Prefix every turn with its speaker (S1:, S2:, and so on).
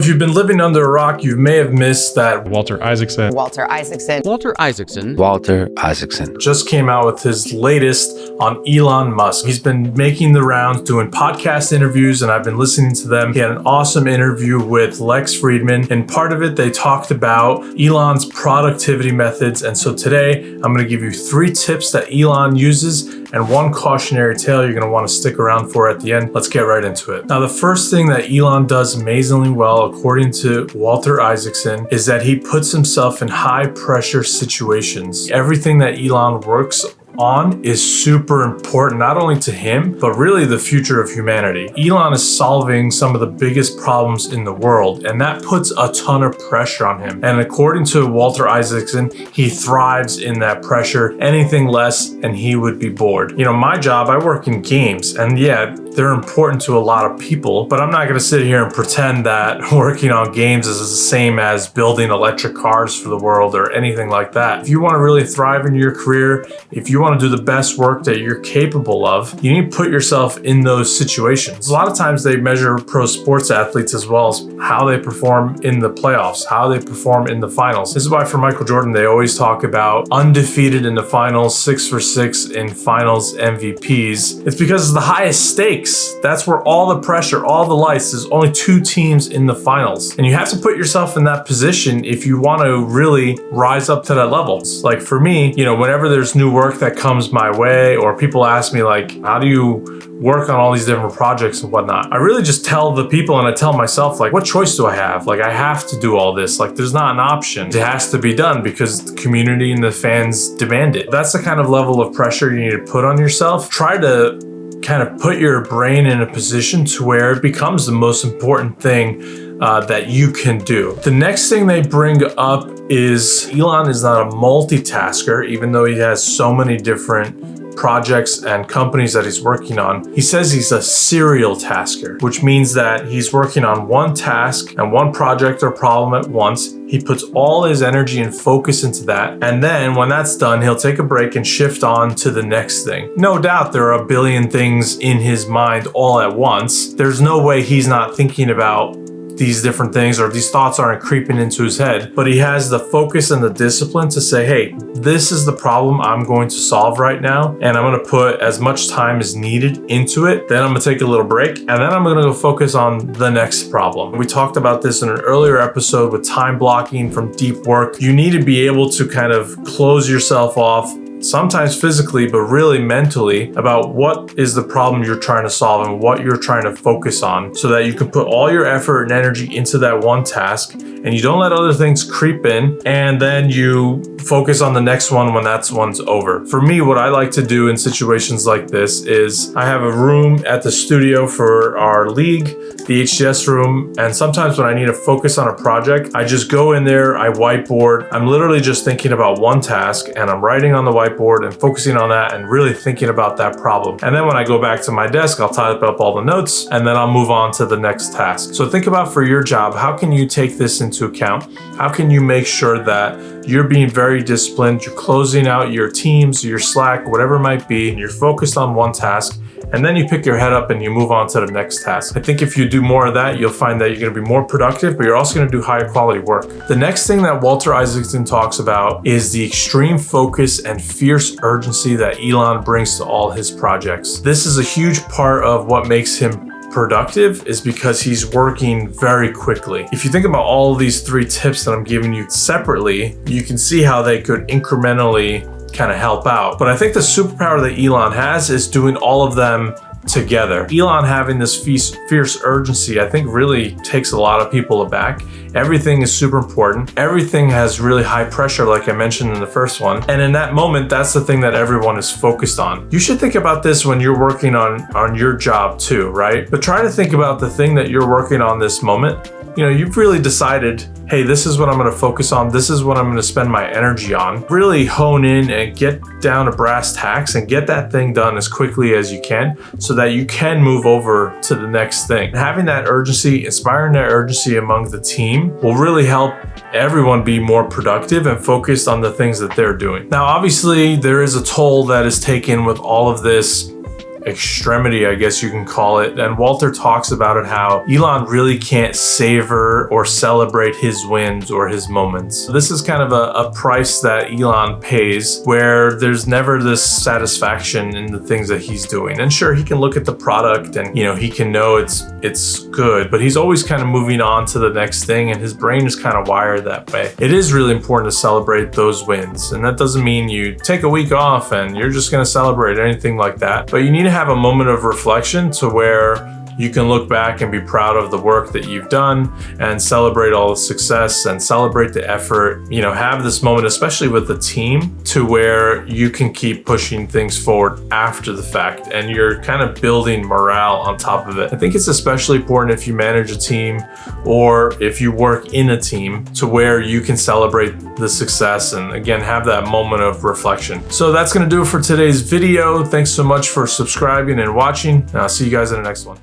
S1: you've been living under a rock, you may have missed that
S2: Walter Isaacson.
S3: Walter Isaacson.
S4: Walter Isaacson.
S5: Walter Isaacson
S1: just came out with his latest on Elon Musk. He's been making the rounds, doing podcast interviews, and I've been listening to them. He had an awesome interview with Lex Friedman, and part of it, they talked about Elon's productivity methods. And so today, I'm going to give you 3 tips that Elon uses and 1 cautionary tale you're going to want to stick around for at the end. Let's get right into it. Now, the first thing that Elon does amazingly well, according to Walter Isaacson, is that he puts himself in high pressure situations. Everything that Elon works on is super important, not only to him, but really the future of humanity. Elon is solving some of the biggest problems in the world, and that puts a ton of pressure on him. And according to Walter Isaacson, he thrives in that pressure. Anything less and he would be bored. You know, my job, I work in games, and yeah, they're important to a lot of people, but I'm not going to sit here and pretend that working on games is the same as building electric cars for the world or anything like that. If you want to really thrive in your career, if you want to do the best work that you're capable of, you need to put yourself in those situations. A lot of times they measure pro sports athletes as well as how they perform in the playoffs, how they perform in the finals. This is why for Michael Jordan, they always talk about undefeated in the finals, 6 for 6 in finals MVPs. It's because it's the highest stakes. That's where all the pressure, all the lights, there's only 2 teams in the finals. And you have to put yourself in that position if you want to really rise up to that level. Like for me, you know, whenever there's new work that comes my way, or people ask me like, how do you work on all these different projects and whatnot? I really just tell the people and I tell myself, like, what choice do I have? Like, I have to do all this. Like, there's not an option. It has to be done because the community and the fans demand it. That's the kind of level of pressure you need to put on yourself. Try to kind of put your brain in a position to where it becomes the most important thing that you can do. The next thing they bring up is Elon is not a multitasker, even though he has so many different projects and companies that he's working on. He says he's a serial tasker, which means that he's working on one task and one project or problem at once. He puts all his energy and focus into that. And then when that's done, he'll take a break and shift on to the next thing. No doubt there are a billion things in his mind all at once. There's no way he's not thinking about these different things, or these thoughts aren't creeping into his head, but he has the focus and the discipline to say, hey, this is the problem I'm going to solve right now, and I'm going to put as much time as needed into it. Then I'm going to take a little break, and then I'm going to go focus on the next problem. We talked about this in an earlier episode with time blocking from deep work. You need to be able to kind of close yourself off, sometimes physically, but really mentally, about what is the problem you're trying to solve and what you're trying to focus on, so that you can put all your effort and energy into that one task and you don't let other things creep in, and then you focus on the next one when that one's over. For me, what I like to do in situations like this is I have a room at the studio for our league, the HCS room, and sometimes when I need to focus on a project, I just go in there, I whiteboard. I'm literally just thinking about one task and I'm writing on the whiteboard and focusing on that and really thinking about that problem. And then when I go back to my desk, I'll type up all the notes and then I'll move on to the next task. So think about for your job, how can you take this into account? How can you make sure that you're being very disciplined, you're closing out your Teams, your Slack, whatever it might be, and you're focused on one task, and then you pick your head up and you move on to the next task. I think if you do more of that, you'll find that you're going to be more productive, but you're also going to do higher quality work. The next thing that Walter Isaacson talks about is the extreme focus and fierce urgency that Elon brings to all his projects. This is a huge part of what makes him productive, is because he's working very quickly. If you think about all of these 3 tips that I'm giving you separately, you can see how they could incrementally kind of help out. But I think the superpower that Elon has is doing all of them together. Elon having this fierce urgency, I think, really takes a lot of people aback. Everything is super important. Everything has really high pressure, like I mentioned in the first one. And in that moment, that's the thing that everyone is focused on. You should think about this when you're working on your job too, right? But try to think about the thing that you're working on this moment. You know, you've really decided, hey, this is what I'm going to focus on. This is what I'm going to spend my energy on. Really hone in and get down to brass tacks and get that thing done as quickly as you can so that you can move over to the next thing. Having that urgency, inspiring that urgency among the team will really help everyone be more productive and focused on the things that they're doing. Now, obviously, there is a toll that is taken with all of this extremity, I guess you can call it. And Walter talks about it, how Elon really can't savor or celebrate his wins or his moments. So this is kind of a price that Elon pays, where there's never this satisfaction in the things that he's doing. And sure, he can look at the product and, you know, he can know it's good, but he's always kind of moving on to the next thing, and his brain is kind of wired that way. It is really important to celebrate those wins, and that doesn't mean you take a week off and you're just going to celebrate anything like that, but you need to have a moment of reflection to where you can look back and be proud of the work that you've done and celebrate all the success and celebrate the effort. You know, have this moment, especially with the team, to where you can keep pushing things forward after the fact and you're kind of building morale on top of it. I think it's especially important if you manage a team or if you work in a team, to where you can celebrate the success and again have that moment of reflection. So that's going to do it for today's video. Thanks so much for subscribing and watching, and I'll see you guys in the next one.